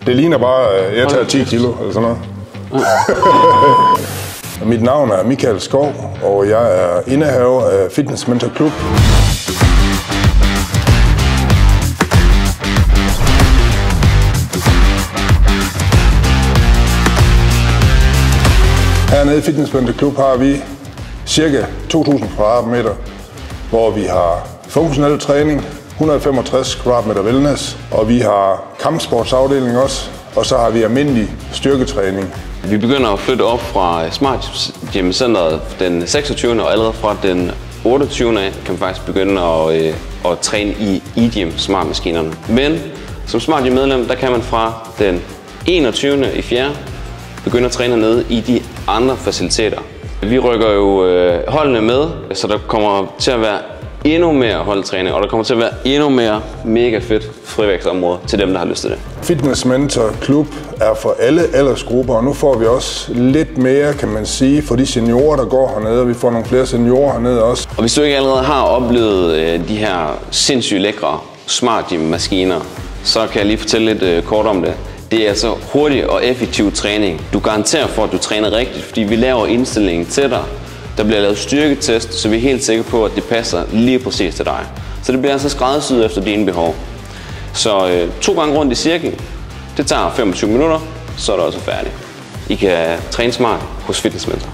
Det ligner bare, at jeg tager 10 kilo eller sådan noget. Mit navn er Michael Skov, og jeg er indehaver af Fitness Mentor Klub. Hernede i Fitness Mentor Klub har vi ca. 2.000 kvadratmeter, hvor vi har funktionel træning, 165 kvadratmeter wellness, og vi har kampsportsafdeling også, og så har vi almindelig styrketræning. Vi begynder at flytte op fra Smart Gym Centeret den 26. og allerede fra den 28. af kan man faktisk begynde at træne i eGym Smart maskinerne. Men som Smart Gym medlem, der kan man fra den 21. i 4. begynde at træne nede i de andre faciliteter. Vi rykker jo holdene med, så der kommer til at være endnu mere holdtræning, og der kommer til at være endnu mere mega fedt frivægtsområde til dem, der har lyst til det. Fitness Mentor Klub er for alle aldersgrupper, og nu får vi også lidt mere, kan man sige, for de seniorer, der går hernede, og vi får nogle flere seniorer hernede også. Og hvis du ikke allerede har oplevet de her sindssygt lækre Smart Gym maskiner, så kan jeg lige fortælle lidt kort om det. Det er altså hurtig og effektiv træning. Du garanterer for, at du træner rigtigt, fordi vi laver indstillingen til dig. Der bliver lavet styrketest, så vi er helt sikre på, at det passer lige præcis til dig. Så det bliver altså skræddersyet efter dine behov. Så 2 gange rundt i cirkel, det tager 25 minutter, så er du også færdig. I kan træne smart hos Fitness Mentor.